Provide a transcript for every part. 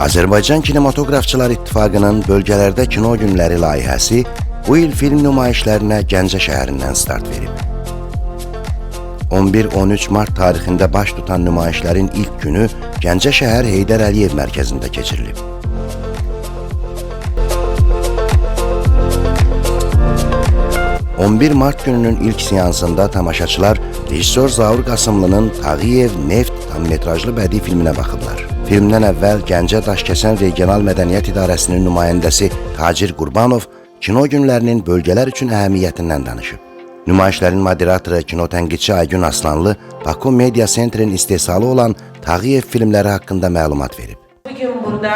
Azərbaycan Kinematografçılar İttifaqının Bölgələrdə Kino Günləri layihəsi bu il film nümayişlərinə Gəncə şəhərindən start verib. 11-13 mart tarixində baş tutan nümayişlərin ilk günü Gəncə şəhər Heydər Əliyev mərkəzində keçirilib. ...11 Mart gününün ilk seansında tamaşaçılar rejissor Zaur Qasımlının Tağıyev Neft tammetrajlı bədii filminə baxıblar. Filmdən əvvəl Gəncə Daşkəsən Regional Mədəniyyət İdarəsinin nümayəndəsi Tacir Qurbanov kino günlərinin bölgələr üçün əhəmiyyətindən danışıb. Nümayişlərin moderatoru kino tənqidçi Aygün Aslanlı Baku Media Center'in istehsalı olan Tağıyev filmləri haqqında məlumat verib. Bugün burada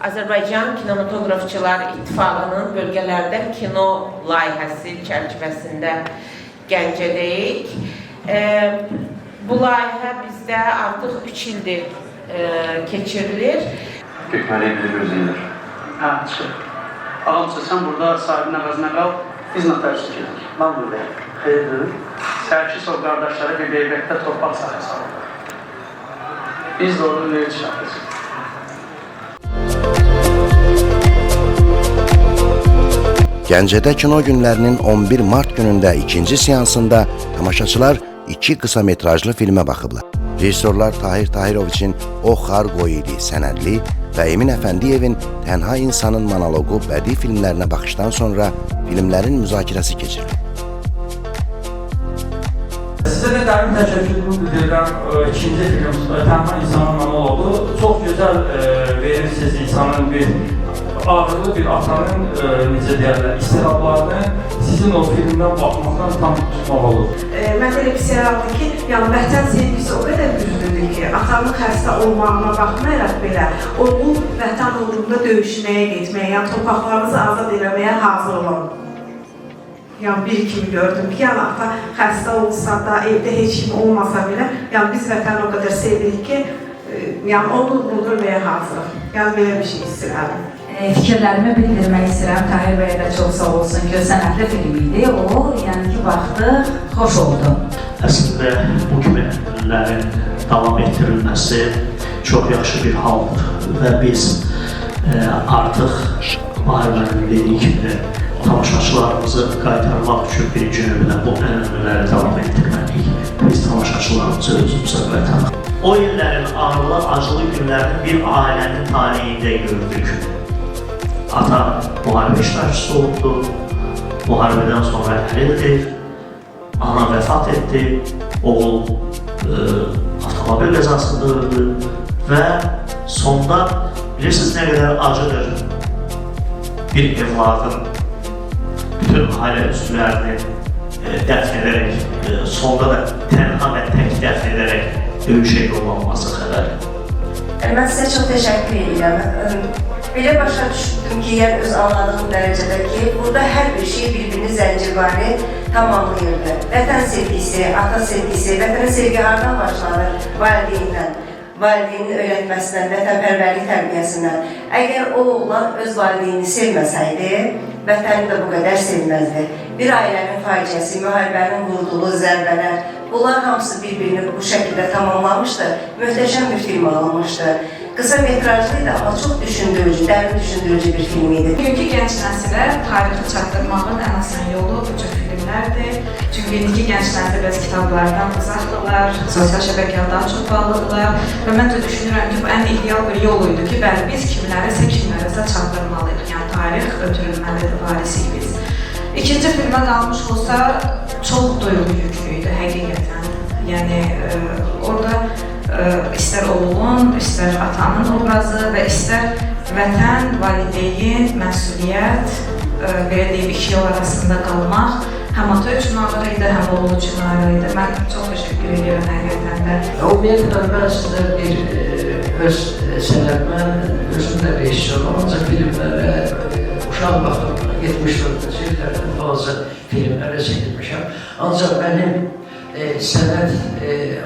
Azərbaycan Kinematografçılar İttifaqının Bölgələrdə Kino layihəsi çərçivəsində Gəncədəyik. Bu layihə bizdə artıq 3 ildir keçirilir. Gökməni gözləyir. Hə, çıxır. Ağamsa sən burada sahibin əvəzinə qal, biz notariusu gedik. Mən buradayım. Xeyirdir. Sərkisov qardaşları bir beybəkdə torpaq sahəsi alır. Biz də orada veriliş yapacağız. Gəncədə kino günlərinin 11 Mart günündə ikinci seansında tamaşaçılar 2 qısa metrajlı filmə baxıblar. Rejissorlar Tahir Tahiroviçin O Xar Qoyili sənədli və Emin Əfəndiyevin Tənha İnsanın monoloqu bədii filmlərinə baxışdan sonra filmlərin müzakirəsi keçirilib. Sizə də dərin təşəkkürümü bildirirəm. İkinci film Tənha İnsanın monoloqu çox gözəl verirsiniz insanın bir ağırlı bir atanın necə deyərlər, istirablarını sizin o filmdən baxmaqdan tam tutmaq olur. Mən elə bir şey aldım ki, yəni vətən sevgisi o qədər güclüdür ki, atanın xəstə olmağına baxmayaraq belə, oğul vətən uğrunda döyüşməyə getməyə, yəni torpaqlarımızı azad eləməyə hazır olan. Yəni bir kimi gördüm ki, yəni ata xəstə olsa da, evdə heç kim olmasa belə, yəni biz vətəni o qədər sevirik ki, yəni onu öldürməyə hazırıq. Yəni belə bir şey istəyirəm. Fikirlərimi bildirmək istəyirəm. Tahir bəyə də çox sağ olsun ki, sənətli film idi. O, yəni ki, baxdıq, xoş oldu. Əslində, bu kimi filmlərin davam etdirilməsi çox yaxşı bir haldır və biz artıq müharibənin dediyi kimi tamaşaçılarımızı qaytarmaq üçün birinci növbədə bu ənənələri davam etdirməliyik. Biz tamaşaçılarımızı özümüzə qaytaraq. O illərin ağırlı, acılı günlərini bir ailənin taleyində gördük. Ata müharibə iştirakçısı oldu, müharibədən sonra əlildir, ana vəfat etdi, oğul avtomobil qəzasında öldü və sonda bilirsiniz nə qədər acıdır bir evladın bütün ailə üzvlərini dəfn edərək, sonda da tənha və tək dəfn edərək döyüşə yollanması xəbəri. Mən sizə çox təşəkkür edirəm. Belə başa düşdüm ki, yəni öz anladığım dərəcədə ki, burada hər bir şey bir-birini zəncirvari tamamlayırdı. Vətən sevgisi, ata sevgisi, vətənə sevgi hardan başlanır? Valideyndən, valideynin öyrətməsindən, vətənpərvərlik tərbiyəsindən. Əgər o oğlan öz valideynini sevməsəydi, vətəni də bu qədər sevməzdi. Bir ailənin faciəsi, müharibənin vurduğu zərbələr, bunlar hamısı bir-birini bu şəkildə tamamlamışdı, möhtəşəm bir film alınmışdı. Qısa metrajlıydı, amma çox düşündürücü, dərin düşündürücü bir film idi. Bugünkü gənc nəsilə tarixi çatdırmağın ən asan yolu bu cür filmlərdir. Çünki indiki gənc nəsil bəzi kitablardan uzaqdırlar, sosial şəbəkəyə daha çox bağlıdırlar və mən də düşünürəm ki, bu ən ideal bir yol idi ki, bəli, biz kimlərisə çatdırmalıyıq. Yəni, tarix ötürülməlidir, varisiyik biz. İkinci filmə qalmış olsa, çox duyğu yüklüydü, həqiqətən. Yəni, orada istər oğulun, istər atanın obrazı və istər vətən, valideyn, məsuliyyət, belə deyib, iki yol arasında qalmaq həm ata üçün ağır idi, həm oğul üçün ağır idi. Mən çox təşəkkür edirəm həqiqətən də. Ümumiyyətlə, mən sizə bir öz sənətmən, özüm də rejissorum, ancaq filmlərə uşaq baxımına 74-cü illərdən fazla filmlərə çəkilmişəm. Ancaq mənim sənət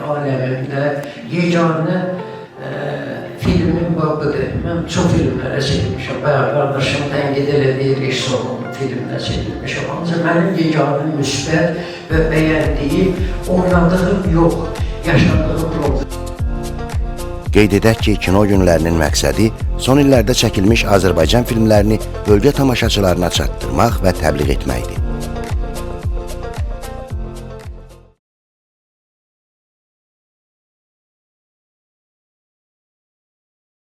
aləmində yeganə filmin babıdır. Mən çox filmlərə çəkilmişəm. Bəli, qardaşım tənqid elədiyi rejissorun filmlərə çəkilmişəm. Ancaq mənim yeganə müsbət və bəyəndiyi oynadığım yox, yaşadığım rol. Qeyd edək ki, kino günlərinin məqsədi son illərdə çəkilmiş Azərbaycan filmlərini bölgə tamaşaçılarına çatdırmaq və təbliğ etməkdir.